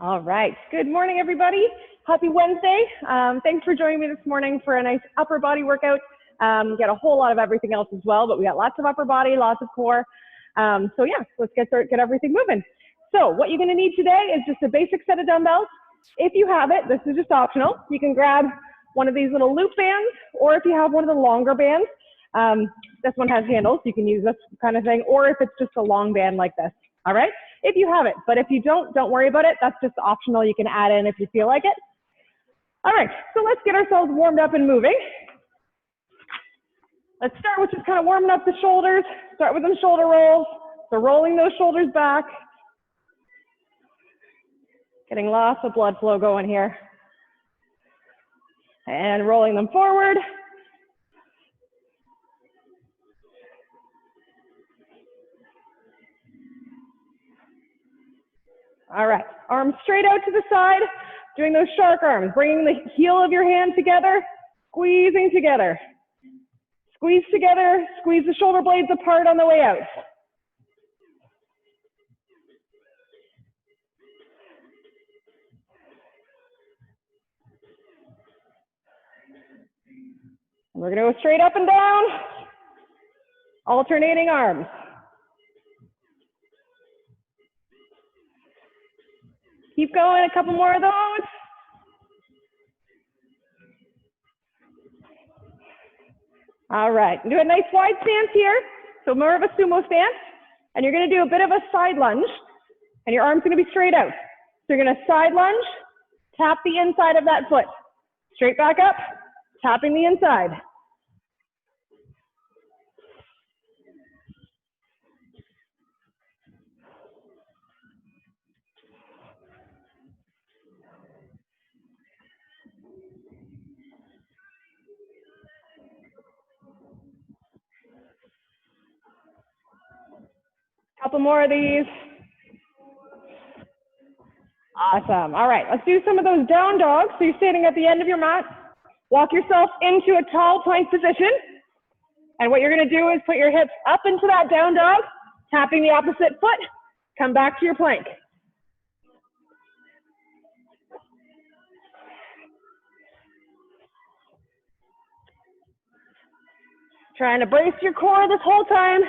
All right. Good morning, everybody. Happy Wednesday. Thanks for joining me this morning for a nice upper body workout. We got a whole lot of everything else as well, but we got lots of upper body, lots of core. So yeah, let's get everything moving. So what you're going to need today is just a basic set of dumbbells. If you have it, this is just optional. You can grab one of these little loop bands, or if you have one of the longer bands, this one has handles, you can use this kind of thing, or if it's just a long band like this. All right, if you have it, but if you don't worry about it. That's just optional. You can add in if you feel like it. All right, so let's get ourselves warmed up and moving. Let's start with just kind of warming up the shoulders. Start with some shoulder rolls. So rolling those shoulders back. Getting lots of blood flow going here. And rolling them forward. All right, arms straight out to the side, doing those shark arms, bringing the heel of your hand together, squeezing together. Squeeze together, squeeze the shoulder blades apart on the way out. And we're going to go straight up and down, alternating arms. Keep going, a couple more of those. All right, do a nice wide stance here. So more of a sumo stance. And you're going to do a bit of a side lunge. And your arm's going to be straight out. So you're going to side lunge, tap the inside of that foot. Straight back up, tapping the inside. Couple more of these. Awesome. All right, let's do some of those down dogs. So you're standing at the end of your mat. Walk yourself into a tall plank position. And what you're going to do is put your hips up into that down dog, tapping the opposite foot. Come back to your plank. Trying to brace your core this whole time.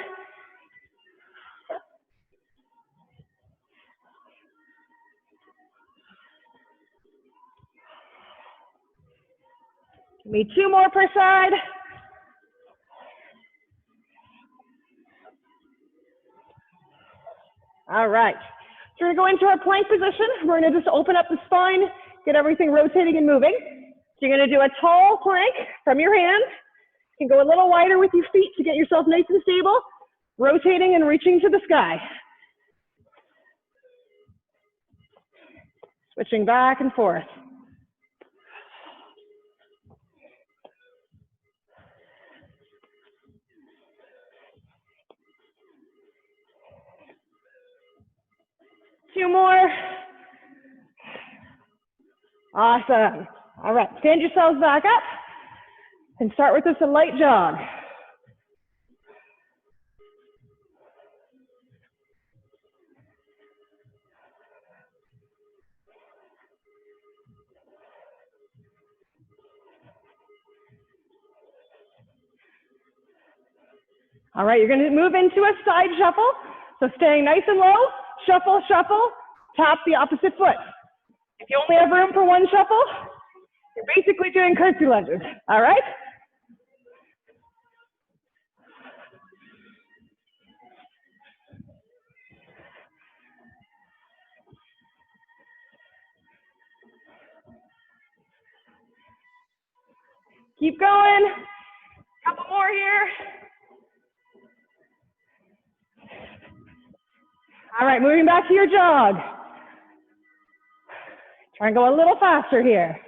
Give me 2 more per side. All right. So we're going to go into our plank position. We're going to just open up the spine, get everything rotating and moving. So you're going to do a tall plank from your hands. You can go a little wider with your feet to get yourself nice and stable, rotating and reaching to the sky. Switching back and forth. Two more. Awesome. All right, stand yourselves back up and start with just a light jog. All right, you're going to move into a side shuffle. So staying nice and low, shuffle, shuffle, tap the opposite foot. If you only have room for one shuffle, you're basically doing curtsy lunges, all right? Keep going. Couple more here. All right, moving back to your jog. Try and go a little faster here.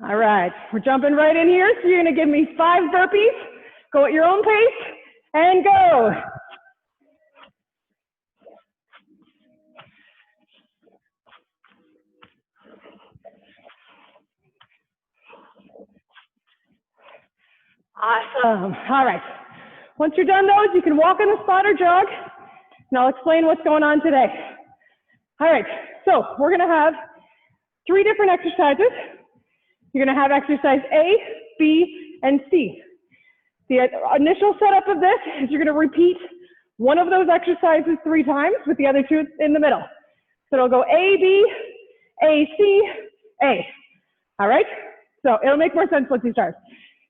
All right, we're jumping right in here. So you're going to give me 5 burpees. Go at your own pace and go. Awesome. All right. Once you're done those, you can walk on the spot or jog, and I'll explain what's going on today. All right, so we're gonna have 3 different exercises. You're gonna have exercise A, B, and C. The initial setup of this is you're gonna repeat one of those exercises 3 times with the other 2 in the middle. So it'll go A, B, A, C, A. All right? So it'll make more sense once you start.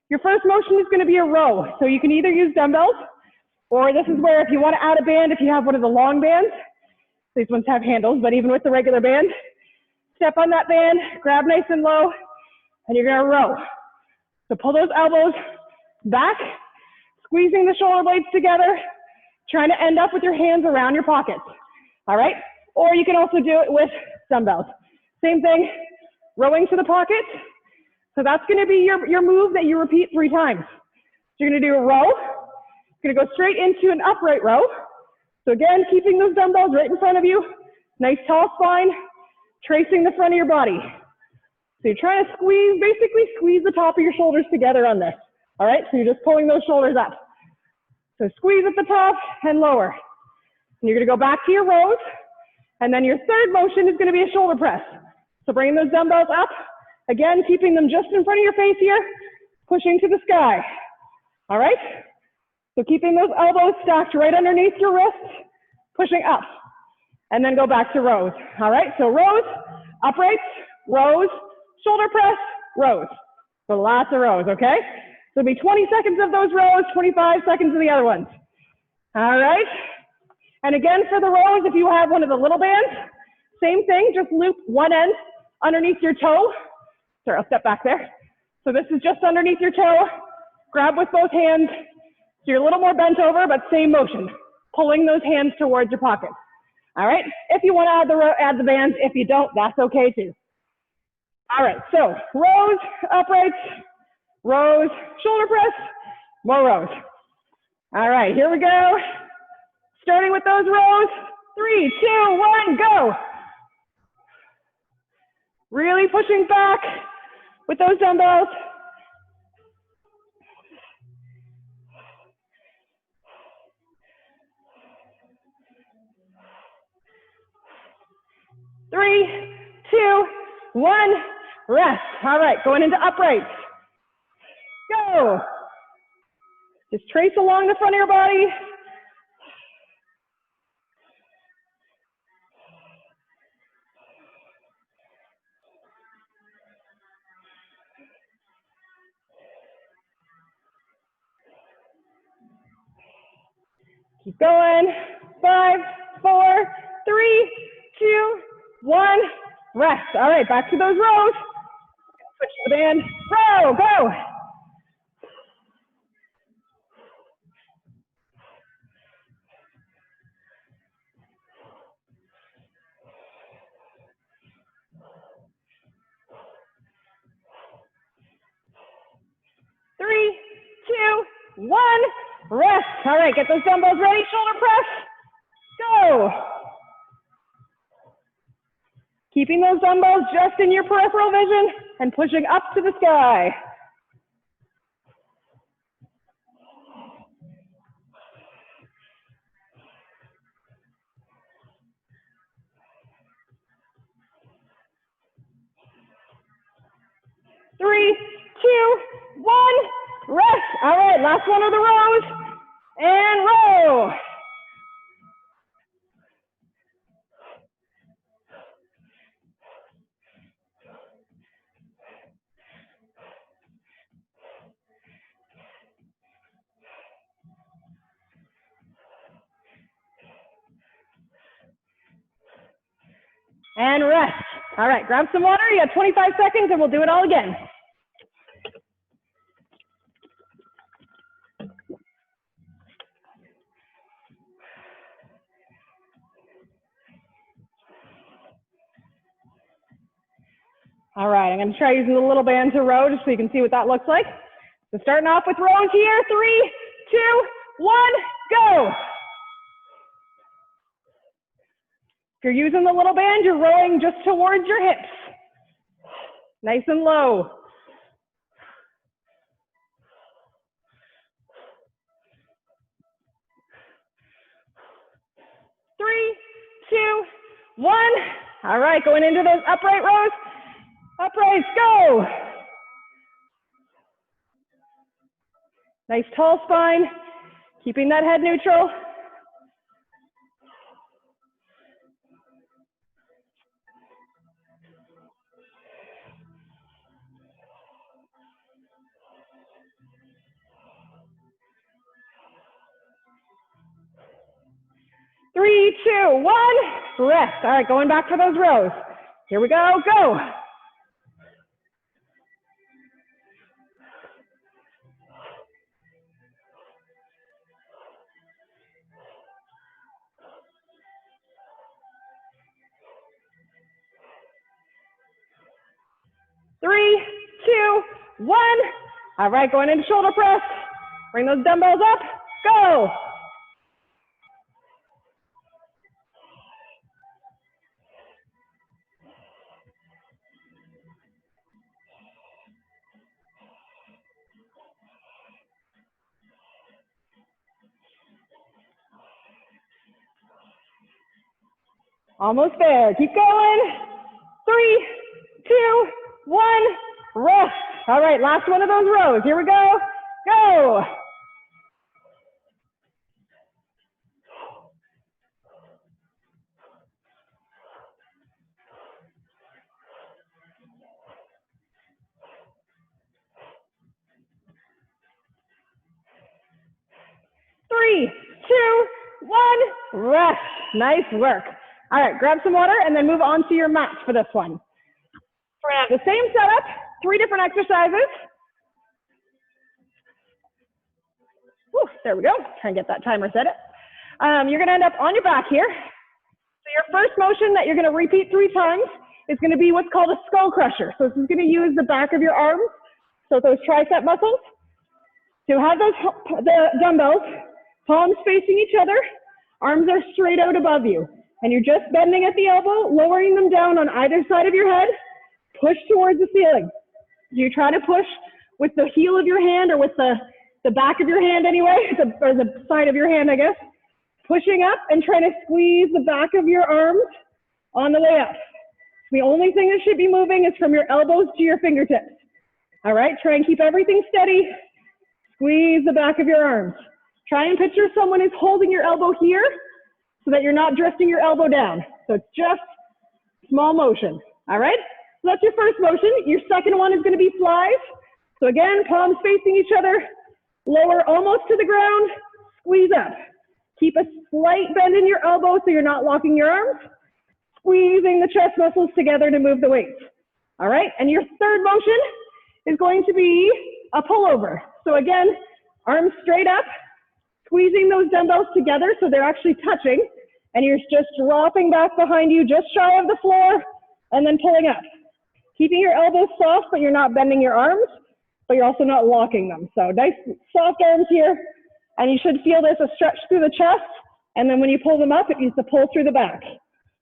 Your first motion is gonna be a row. So you can either use dumbbells, or this is where if you wanna add a band, if you have one of the long bands, these ones have handles, but even with the regular band, step on that band, grab nice and low, and you're gonna row. So pull those elbows back, squeezing the shoulder blades together, trying to end up with your hands around your pockets. All right? Or you can also do it with dumbbells. Same thing, rowing to the pocket. So that's gonna be your move that you repeat 3 times. So you're gonna do a row. You're gonna go straight into an upright row. So again, keeping those dumbbells right in front of you. Nice tall spine, tracing the front of your body. So you're trying to squeeze, basically squeeze the top of your shoulders together on this. All right, so you're just pulling those shoulders up. So squeeze at the top and lower. And you're gonna go back to your rows. And then your third motion is gonna be a shoulder press. So bringing those dumbbells up, again, keeping them just in front of your face here, pushing to the sky. All right? So keeping those elbows stacked right underneath your wrists, pushing up. And then go back to rows. All right, so rows, uprights, rows, shoulder press, rows. So lots of rows, okay? So it'll be 20 seconds of those rows, 25 seconds of the other ones. All right? And again, for the rows, if you have one of the little bands, same thing, just loop one end underneath your toe. Sorry, I'll step back there. So this is just underneath your toe. Grab with both hands. So you're a little more bent over, but same motion. Pulling those hands towards your pocket. All right? If you want to add the bands, if you don't, that's okay too. All right, so rows, uprights, rows, shoulder press, more rows. All right, here we go. Starting with those rows. 3, 2, 1, go. Really pushing back with those dumbbells. Three, 2, 1, rest. All right, going into uprights. Go. Just trace along the front of your body. Keep going. 5, 4, 3, 2, 1, rest. All right, back to those rows. Switch the band. Row, go. Three, 2, 1, rest. All right, get those dumbbells ready, shoulder press. Go. Keeping those dumbbells just in your peripheral vision and pushing up to the sky. Three, 2, 1, rest. All right, last one of the rows, and row. And rest. All right, grab some water. You got 25 seconds and we'll do it all again. All right, I'm going to try using the little band to row just so you can see what that looks like. So starting off with rows here. 3, 2, 1, go. If you're using the little band, you're rowing just towards your hips. Nice and low. All right, going into those upright rows. Uprights, go. Nice tall spine, keeping that head neutral. Three, two, one, rest. All right, going back for those rows. Here we go, go. Three, two, one. All right, going into shoulder press. Bring those dumbbells up, go. Almost there, keep going. Three, two, one, rest. All right, last one of those rows. Here we go, go. Three, two, one, rest. Nice work. All right, grab some water and then move on to your mat for this one. The same setup, 3 different exercises. Whew, there we go. Try and get that timer set. You're gonna end up on your back here. So your first motion that you're gonna repeat 3 times is gonna be what's called a skull crusher. So this is gonna use the back of your arms, so those tricep muscles. To have the dumbbells, palms facing each other, arms are straight out above you. And you're just bending at the elbow, lowering them down on either side of your head, push towards the ceiling. You try to push with the heel of your hand or with the back of your hand anyway, or the side of your hand, I guess. Pushing up and trying to squeeze the back of your arms on the way up. The only thing that should be moving is from your elbows to your fingertips. All right, try and keep everything steady. Squeeze the back of your arms. Try and picture someone is holding your elbow here so that you're not drifting your elbow down. So it's just small motion, all right? So that's your first motion. Your second one is gonna be flies. So again, palms facing each other, lower almost to the ground, squeeze up. Keep a slight bend in your elbow so you're not locking your arms, squeezing the chest muscles together to move the weights, all right? And your third motion is going to be a pullover. So again, arms straight up, squeezing those dumbbells together so they're actually touching, and you're just dropping back behind you just shy of the floor and then pulling up. Keeping your elbows soft, but you're not bending your arms, but you're also not locking them. So nice soft arms here, and you should feel this a stretch through the chest, and then when you pull them up, it needs to pull through the back.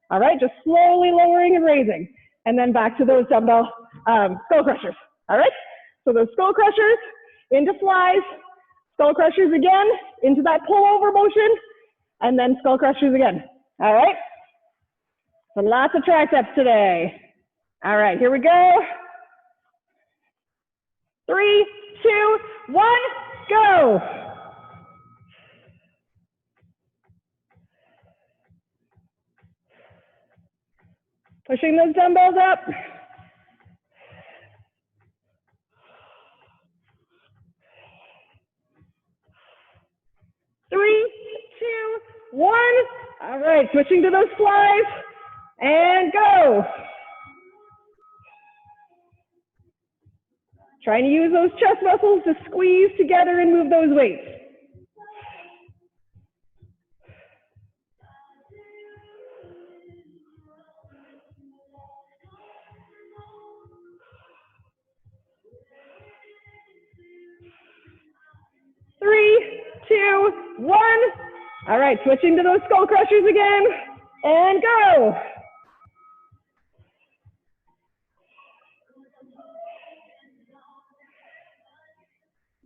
All right, just slowly lowering and raising, and then back to those dumbbell skull crushers. All right, so those skull crushers into flies, skull crushers again, into that pullover motion, and then skull crushers again. All right? So lots of triceps today. All right, here we go. 3, 2, 1, go. Pushing those dumbbells up. 3, 2, 1. All right, switching to those flies and go. Trying to use those chest muscles to squeeze together and move those weights. Three, 2, 1. All right, switching to those skull crushers again, and go.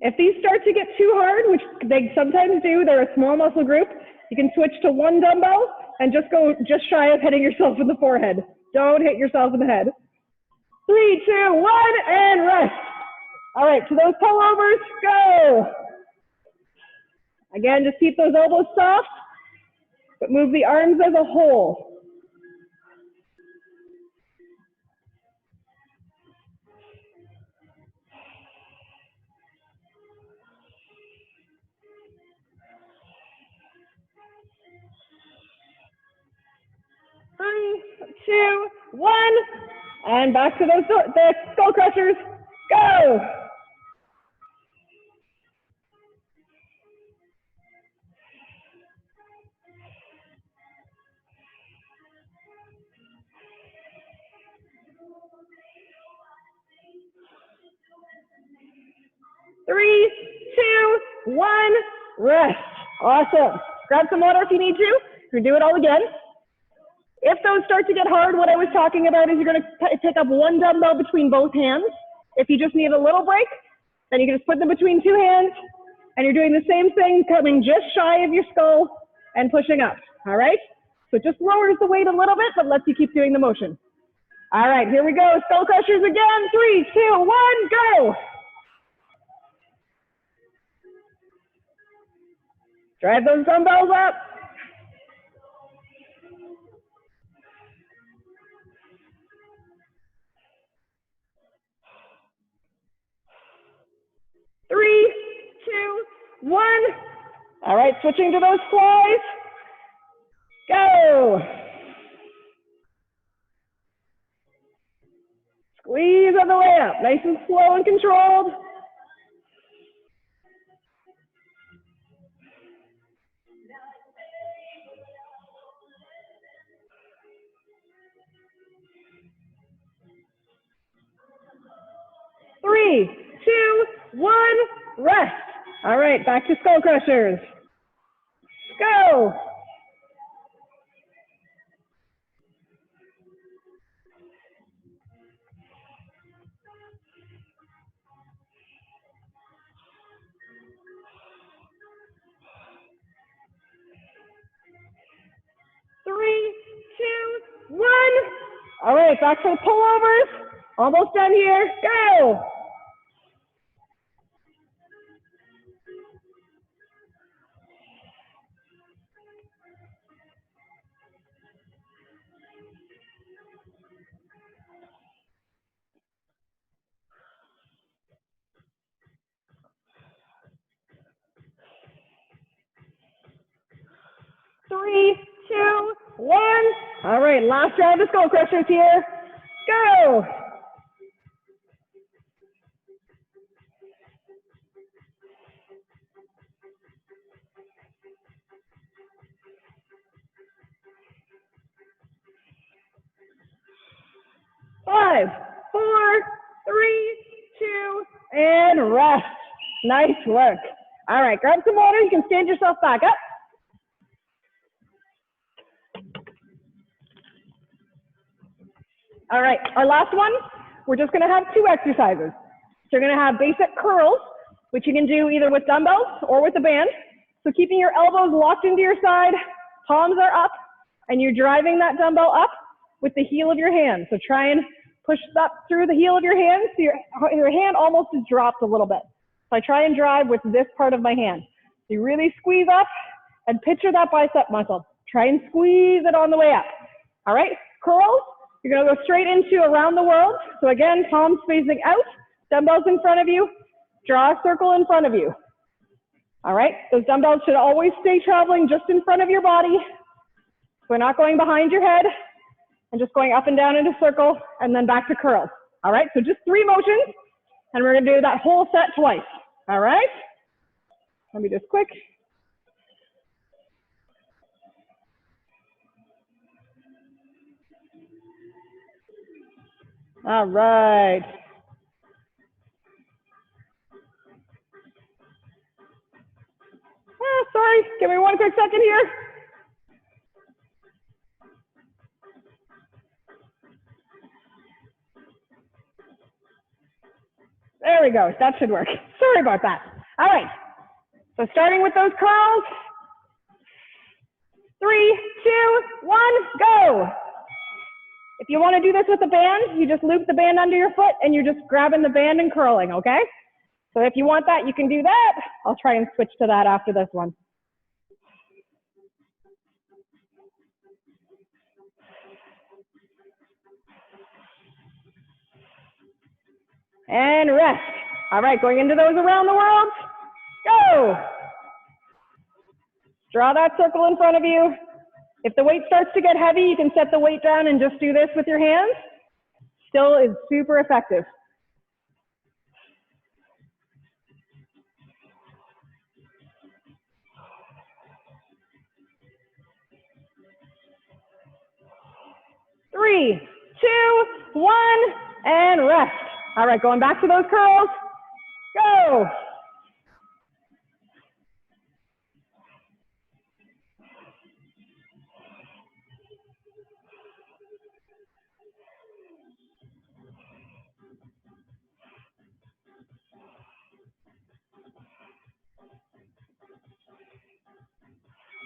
If these start to get too hard, which they sometimes do, they're a small muscle group, you can switch to one dumbbell and just go just shy of hitting yourself in the forehead. Don't hit yourself in the head. 3, 2, 1, and rest. All right, to those pullovers, go. Again, just keep those elbows soft, but move the arms as a whole. Three, 2, 1, and back to those the skull crushers. Go. Three, 2, 1, rest. Awesome. Grab some water if you need to. We do it all again. If those start to get hard, what I was talking about is you're going to pick up one dumbbell between both hands. If you just need a little break, then you can just put them between two hands, and you're doing the same thing, coming just shy of your skull and pushing up. All right? So it just lowers the weight a little bit, but lets you keep doing the motion. All right, here we go. Skull crushers again. 3, 2, 1, go. Drive those dumbbells up. Three, 2, 1. All right, switching to those flies. Go. Squeeze on the way up, nice and slow and controlled. Three, 2, 1, rest. All right, back to skull crushers. Go. Three, 2, 1. All right, back to the pullovers. Almost done here. Go. Three, 2, 1. All right, last round of skull crushers here. Go. Five, 4, 3, 2, and rest. Nice work. All right, grab some water. You can stand yourself back up. All right, our last one, we're just gonna have 2 exercises. So you're gonna have basic curls, which you can do either with dumbbells or with a band. So keeping your elbows locked into your side, palms are up, and you're driving that dumbbell up with the heel of your hand. So try and push up through the heel of your hand so your hand almost is dropped a little bit. So I try and drive with this part of my hand. So you really squeeze up and picture that bicep muscle. Try and squeeze it on the way up. All right, curls. You're gonna go straight into around the world. So again, palms facing out, dumbbells in front of you, draw a circle in front of you. All right, those dumbbells should always stay traveling just in front of your body. So we're not going behind your head and just going up and down in a circle and then back to curls. All right, so just 3 motions and we're gonna do that whole set twice. All right, let me just quick. All right. Sorry, give me one quick second here. There we go, that should work. Sorry about that. All right, so starting with those curls. 3, 2, 1, go. If you want to do this with a band, you just loop the band under your foot and you're just grabbing the band and curling, okay? So if you want that, you can do that. I'll try and switch to that after this one. And rest. All right, going into those around the world. Go. Draw that circle in front of you. If the weight starts to get heavy, you can set the weight down and just do this with your hands. Still is super effective. Three, two, one, and rest. All right, going back to those curls. Go.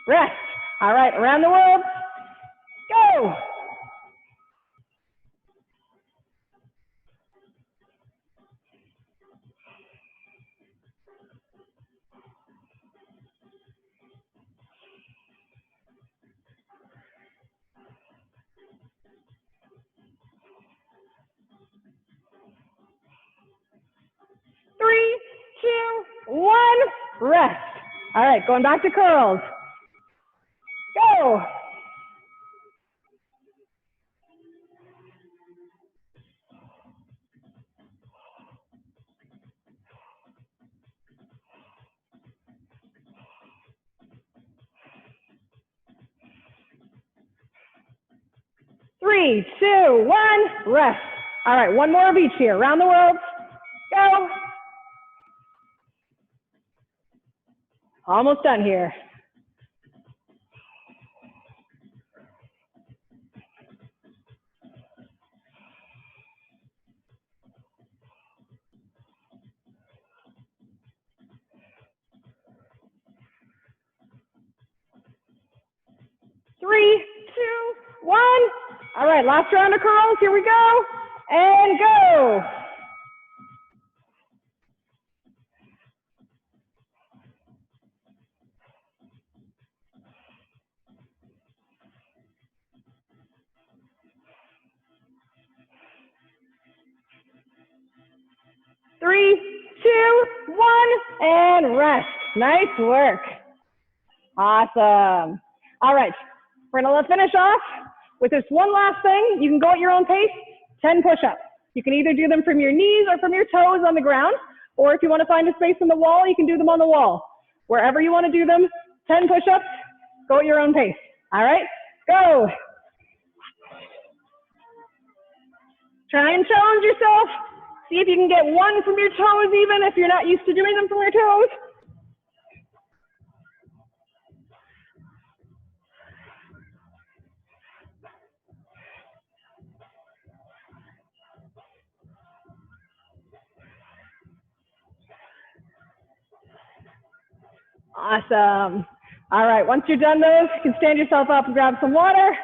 Rest. All right, around the world. Go. Three, two, one, rest. All right, going back to curls. Go. Three, two, one, rest. All right, one more of each here. Around the world. Go. Almost done here. Three, two, one. All right, last round of curls. Here we go. And go. Three, two, one, and rest. Nice work. Awesome. All right, we're gonna finish off with this one last thing. You can go at your own pace, 10 push-ups. You can either do them from your knees or from your toes on the ground, or if you wanna find a space on the wall, you can do them on the wall. Wherever you wanna do them, 10 push-ups, go at your own pace. All right, go. Try and challenge yourself. See if you can get one from your toes even if you're not used to doing them from your toes. Awesome. All right, once you're done those, you can stand yourself up and grab some water.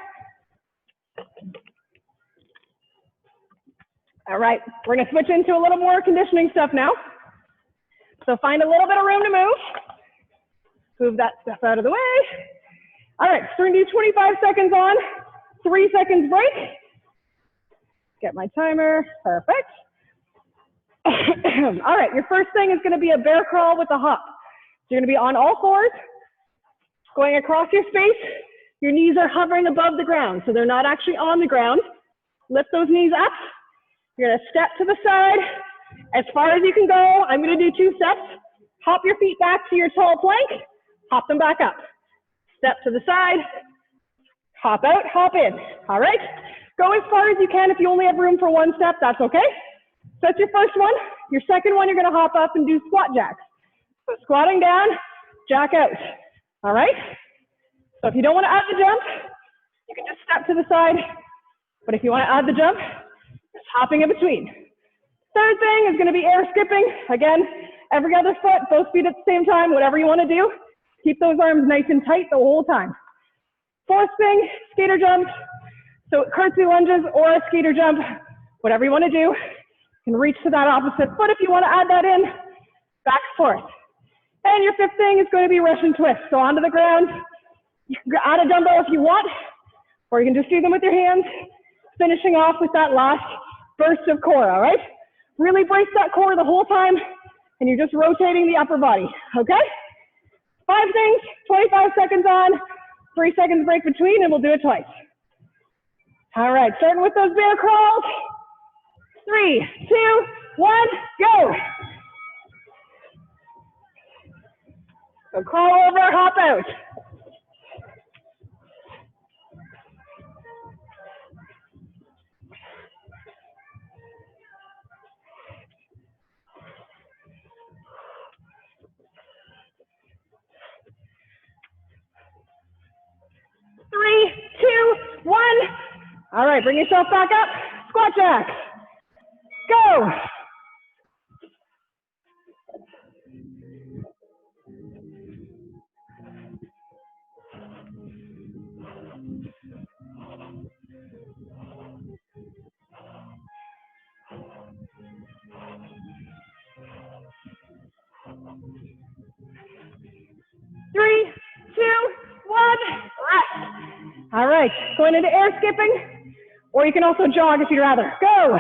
All right, we're gonna switch into a little more conditioning stuff now. So find a little bit of room to move. Move that stuff out of the way. All right, so we're gonna do 25 seconds on, 3 seconds break. Get my timer, perfect. All right, your first thing is gonna be a bear crawl with a hop. So you're gonna be on all fours, going across your space. Your knees are hovering above the ground, so they're not actually on the ground. Lift those knees up. You're gonna step to the side as far as you can go. I'm gonna do 2 steps. Hop your feet back to your tall plank, hop them back up. Step to the side, hop out, hop in. All right, go as far as you can. If you only have room for 1 step, that's okay. So that's your first one. Your second one, you're gonna hop up and do squat jacks. So squatting down, jack out. All right, so if you don't wanna add the jump, you can just step to the side. But if you wanna add the jump, just hopping in between. Third thing is gonna be air skipping. Again, every other foot, both feet at the same time, whatever you wanna do. Keep those arms nice and tight the whole time. Fourth thing, skater jumps. So curtsy lunges or a skater jump, whatever you want to do. You can reach to that opposite foot if you want to add that in. Back and forth. And your fifth thing is going to be Russian twist. So onto the ground. You can add a dumbbell if you want, or you can just do them with your hands, finishing off with that last burst of core, all right? Really brace that core the whole time, and you're just rotating the upper body, okay? 5 things, 25 seconds on, 3 seconds break between, and we'll do it twice. All right, starting with those bear crawls. 3, 2, 1, go. So crawl over, hop out. 3, 2, 1. All right, bring yourself back up. Squat jack. Go. Three, two, one, rest. All right, going into air skipping, or you can also jog if you'd rather. Go.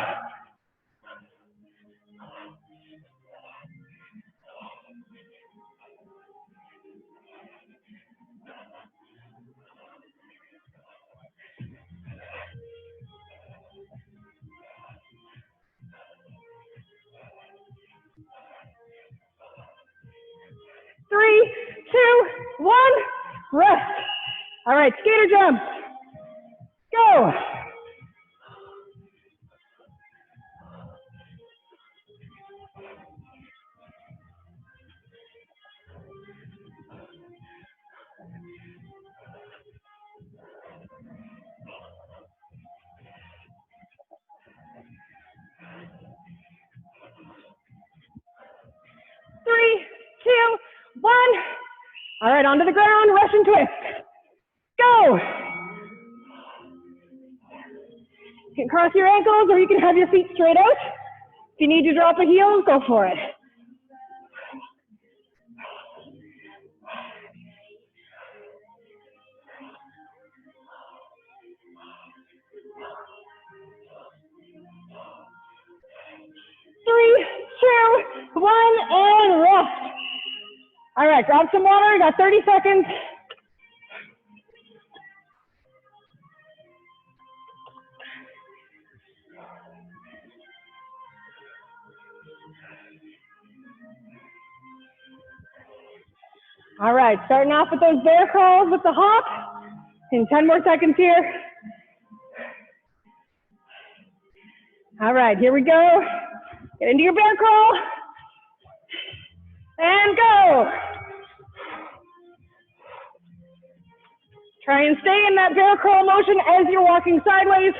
Three, two, one, rest. All right, skater jump. Go. Three, two, one. All right, onto the ground, Russian twist. Go. You can cross your ankles or you can have your feet straight out. If you need to drop a heel, go for it. Three, two, one, and rest. All right, grab some water, you got 30 seconds. All right, starting off with those bear crawls with the hop. In 10 more seconds here. All right, here we go. Get into your bear crawl. And go. Try and stay in that bear crawl motion as you're walking sideways.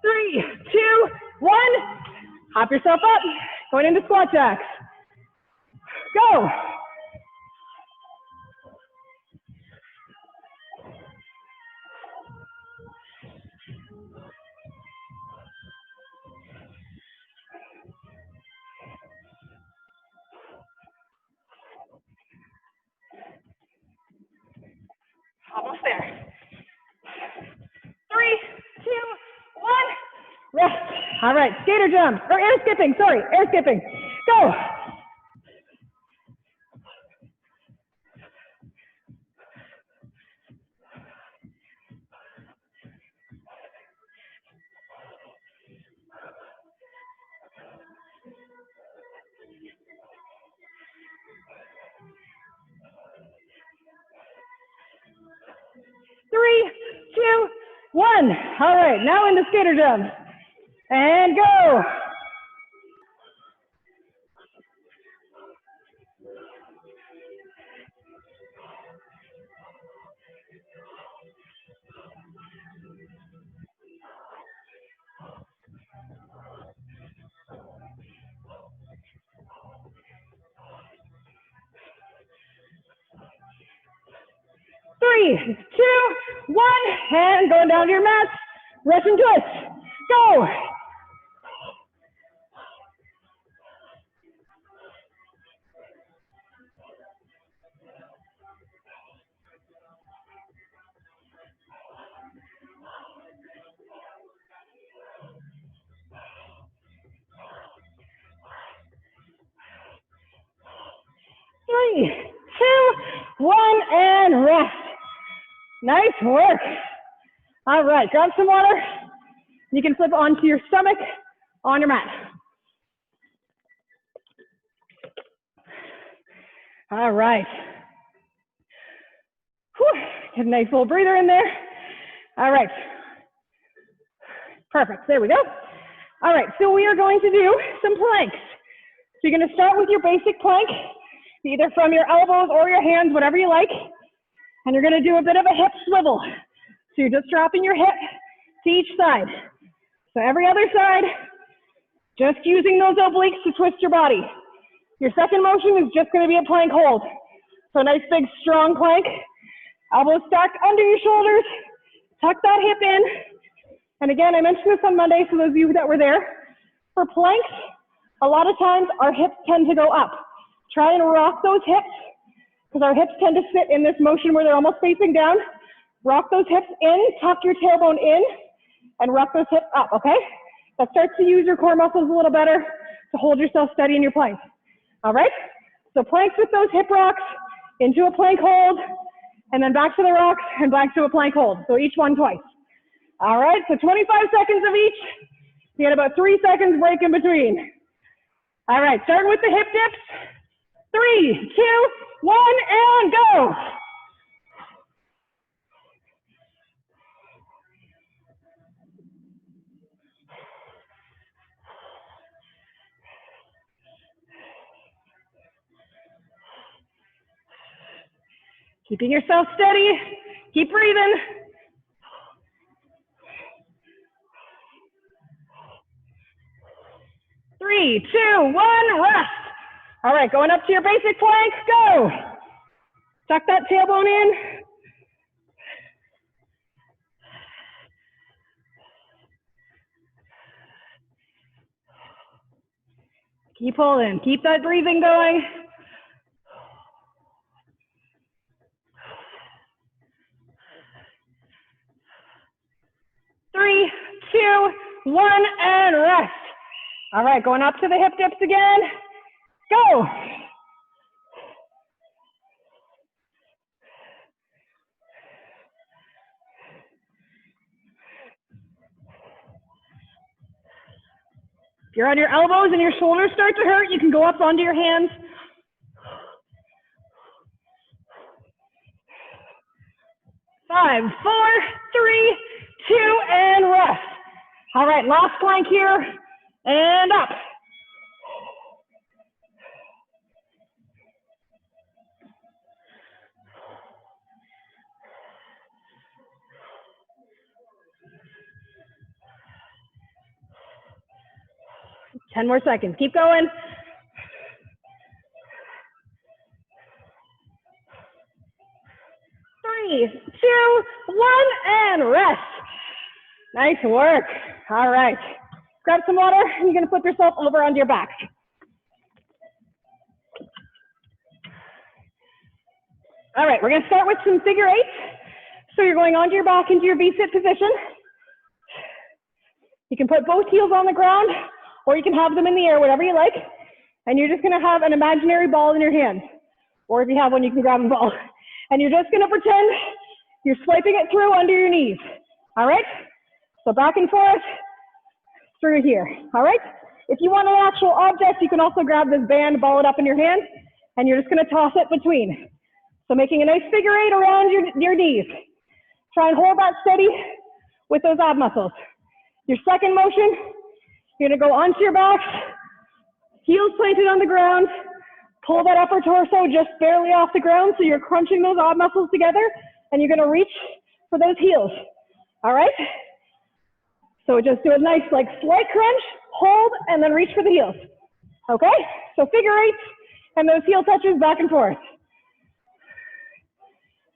Three, two, one. Hop yourself up. Going into squat jacks. Go. Almost there. Three, two, one. Rest. All right, skater jump, or air skipping, sorry, air skipping. Go. Three, two, one. All right, now into skater jump. And go. 3, 2, 1, and going down to your mats. Russian twist. Go. Three, 2, 1, and rest. Nice work. All right, grab some water. You can flip onto your stomach on your mat. All right. Whew. Get a nice little breather in there. All right. Perfect. There we go. All right, so we are going to do some planks. So you're going to start with your basic plank, either from your elbows or your hands, whatever you like. And you're going to do a bit of a hip swivel. So you're just dropping your hip to each side. So every other side, just using those obliques to twist your body. Your second motion is just going to be a plank hold. So a nice big strong plank. Elbows stacked under your shoulders. Tuck that hip in. And again, I mentioned this on Monday, so those of you that were there. For planks, a lot of times our hips tend to go up. Try and rock those hips, because our hips tend to sit in this motion where they're almost facing down. Rock those hips in, tuck your tailbone in, and rock those hips up, okay? That starts to use your core muscles a little better to hold yourself steady in your plank. All right? So planks with those hip rocks, into a plank hold, and then back to the rocks and back to a plank hold. So each one twice. All right, so 25 seconds of each. You get about 3 seconds break in between. All right, starting with the hip dips. 3, 2, 1, and go. Keeping yourself steady. Keep breathing. Three, 2, 1, rest. All right, going up to your basic plank, go. Tuck that tailbone in. Keep holding, keep that breathing going. Three, 2, 1, and rest. All right, going up to the hip dips again. Go. If you're on your elbows and your shoulders start to hurt, you can go up onto your hands. Five, 4, 3, 2, and rest. All right, last plank here, and up. Ten more seconds, keep going. Three, 2, 1, and rest. Nice work. All right. Grab some water, and you're going to flip yourself over onto your back. All right, we're going to start with some figure eights. So you're going onto your back into your V-sit position. You can put both heels on the ground, or you can have them in the air, whatever you like. And you're just going to have an imaginary ball in your hand. Or if you have one, you can grab a ball. And you're just going to pretend you're swiping it through under your knees. All right? So back and forth through here. All right? If you want an actual object, you can also grab this band, ball it up in your hand, and you're just going to toss it between. So making a nice figure eight around your knees. Try and hold that steady with those ab muscles. Your second motion, you're going to go onto your back, heels planted on the ground, pull that upper torso just barely off the ground so you're crunching those ab muscles together, and you're going to reach for those heels. All right? So just do a nice like slight crunch, hold, and then reach for the heels. Okay? So figure eight and those heel touches back and forth.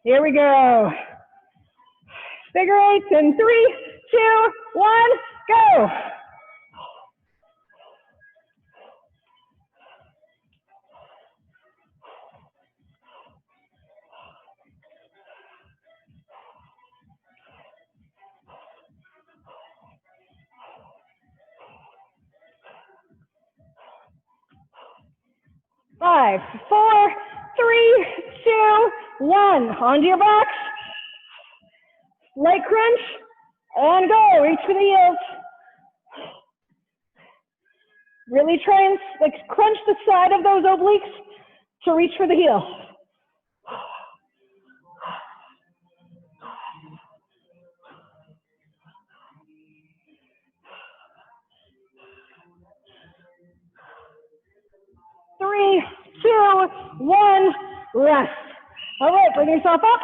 Here we go. Figure eights in 3, 2, 1, go. Five, 4, 3, 2, 1. Onto your box. Leg crunch and go. Reach for the heels. Really try and crunch the side of those obliques to reach for the heel. Three, 2, 1, rest. All right, bring yourself up.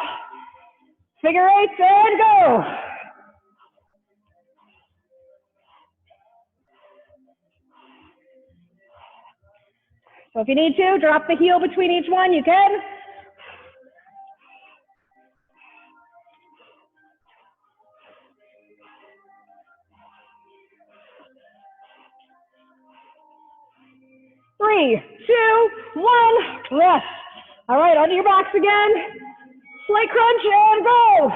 Figure eights and go. So if you need to, drop the heel between each one, you can. Three, 2, 1, rest. All right, onto your box again. Slight crunch and go.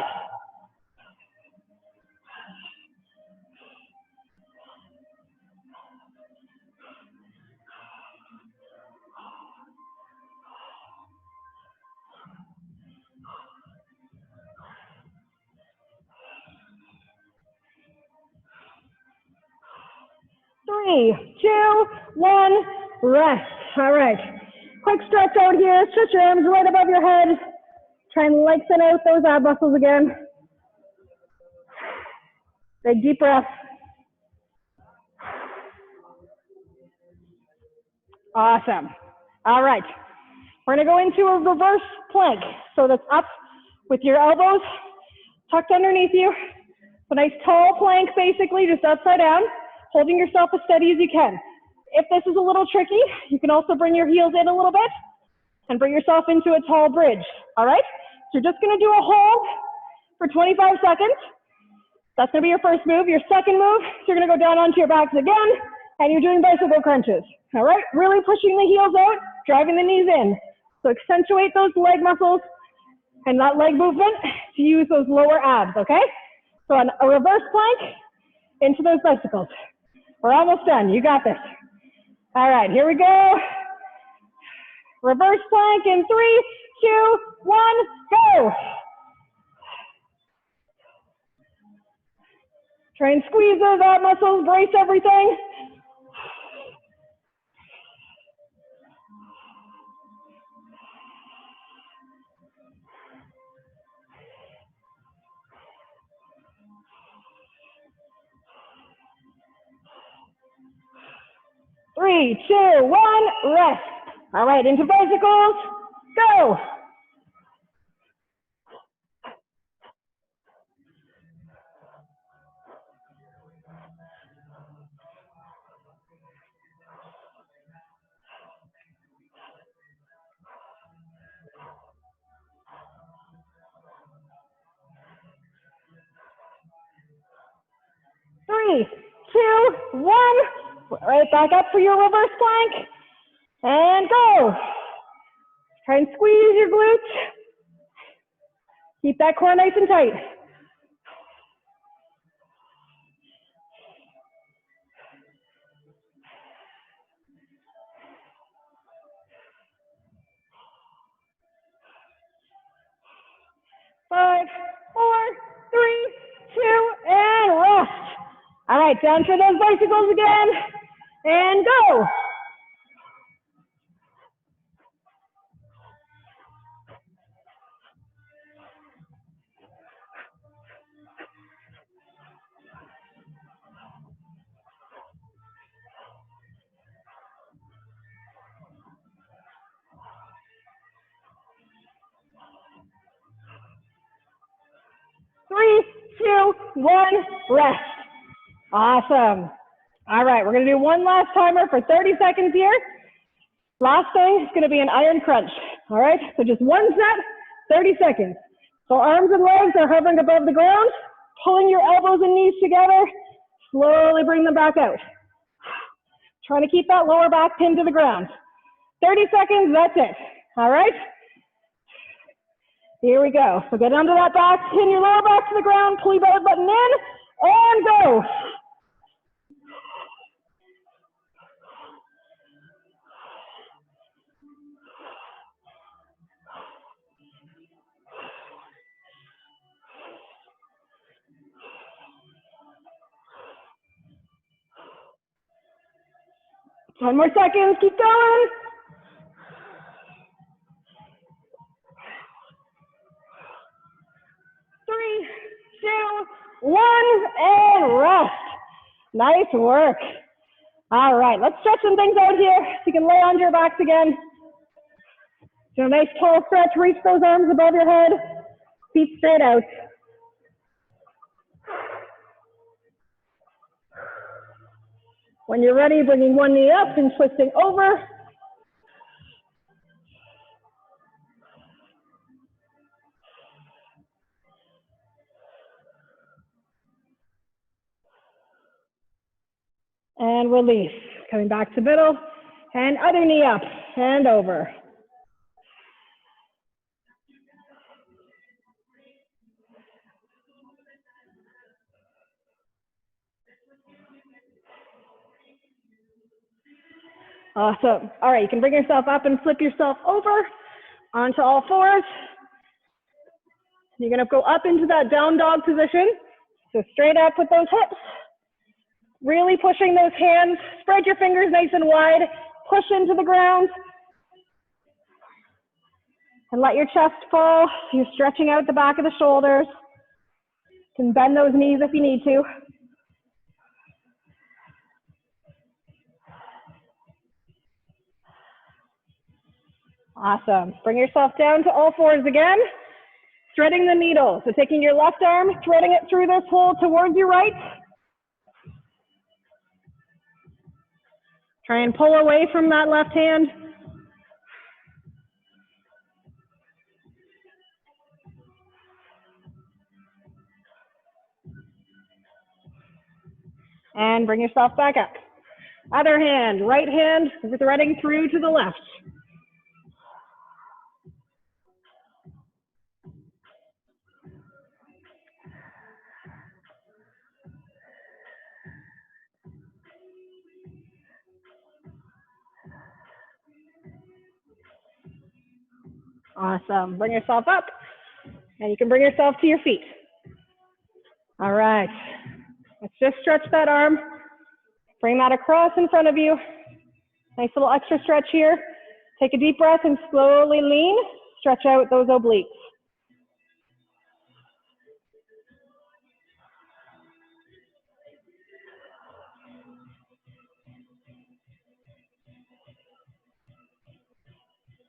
Three, 2, 1, rest. All right, quick stretch out here. Stretch your arms right above your head. Try and lengthen out those ab muscles again. Big deep breath. Awesome. All right, we're gonna go into a reverse plank. So that's up with your elbows tucked underneath you. A nice tall plank, basically, just upside down, holding yourself as steady as you can. If this is a little tricky, you can also bring your heels in a little bit and bring yourself into a tall bridge, all right? So you're just gonna do a hold for 25 seconds. That's gonna be your first move. Your second move, you're gonna go down onto your backs again, and you're doing bicycle crunches, all right? Really pushing the heels out, driving the knees in. So accentuate those leg muscles and that leg movement to use those lower abs, okay? So on a reverse plank, into those bicycles. We're almost done, you got this. All right, here we go. Reverse plank in 3, 2, 1, go. Try and squeeze those ab muscles, brace everything. Three, 2, 1, rest. All right, into bicycles, go. Three, 2, 1. Right back up for your reverse plank. And go. Try and squeeze your glutes. Keep that core nice and tight. Five, 4, 3, 2, and rest. All right, down for those bicycles again. And go. Three, 2, 1, rest. Awesome. All right, we're gonna do one last timer for 30 seconds here. Last thing is gonna be an iron crunch. All right, so just one set, 30 seconds. So arms and legs are hovering above the ground, pulling your elbows and knees together. Slowly bring them back out. Trying to keep that lower back pinned to the ground. 30 seconds, that's it. All right? Here we go. So get under that back, pin your lower back to the ground, pull your belly button in, and go. Ten more seconds, keep going. 3, 2, 1, and rest. Nice work. All right, let's stretch some things out here so you can lay on your backs again. Do a nice tall stretch, reach those arms above your head, feet straight out. When you're ready, bringing one knee up and twisting over. And release. Coming back to middle, and other knee up and over. Awesome. All right, you can bring yourself up and flip yourself over onto all fours. You're gonna go up into that down dog position. So straight up with those hips. Really pushing those hands. Spread your fingers nice and wide. Push into the ground. And let your chest fall. You're stretching out the back of the shoulders. You can bend those knees if you need to. Awesome. Bring yourself down to all fours again. Threading the needle. So taking your left arm, threading it through this hole towards your right. Try and pull away from that left hand. And bring yourself back up. Other hand, right hand, threading through to the left. Awesome. Bring yourself up, and you can bring yourself to your feet. All right. Let's just stretch that arm. Bring that across in front of you. Nice little extra stretch here. Take a deep breath and slowly lean. Stretch out those obliques.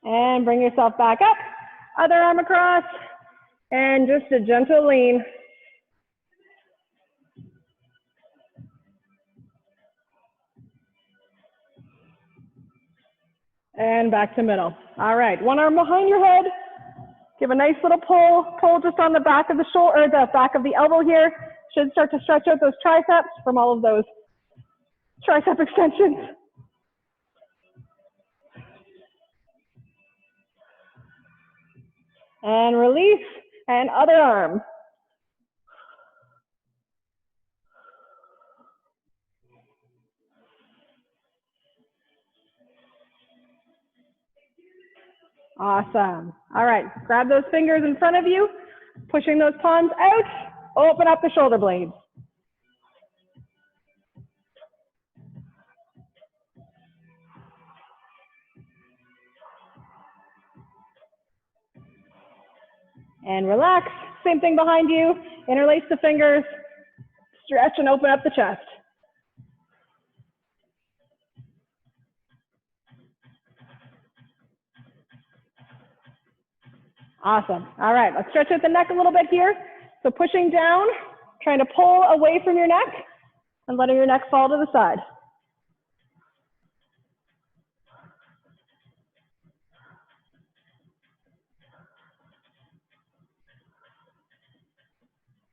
And bring yourself back up. Other arm across. And just a gentle lean. And back to middle. All right, one arm behind your head. Give a nice little pull. Pull just on the back of the shoulder, or the back of the elbow here. Should start to stretch out those triceps from all of those tricep extensions. And release, and other arm. Awesome. All right, grab those fingers in front of you, pushing those palms out, open up the shoulder blades. And relax, same thing behind you, interlace the fingers, stretch and open up the chest. Awesome. All right, let's stretch out the neck a little bit here. So pushing down, trying to pull away from your neck and letting your neck fall to the side.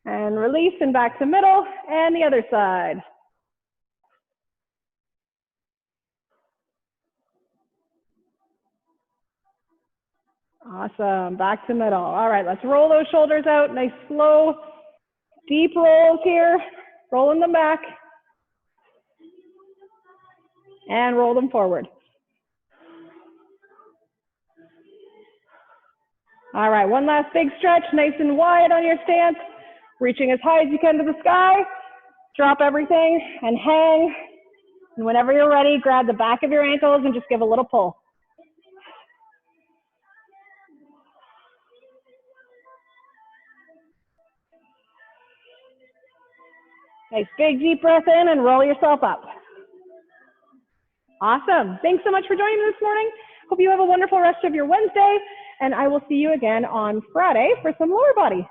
And release and back to middle and the other side. Awesome, back to middle. All right, let's roll those shoulders out. Nice slow, deep rolls here. Rolling them back. And roll them forward. All right, one last big stretch, nice and wide on your stance. Reaching as high as you can to the sky. Drop everything and hang. And whenever you're ready, grab the back of your ankles and just give a little pull. Nice big deep breath in and roll yourself up. Awesome. Thanks so much for joining me this morning. Hope you have a wonderful rest of your Wednesday, and I will see you again on Friday for some lower body.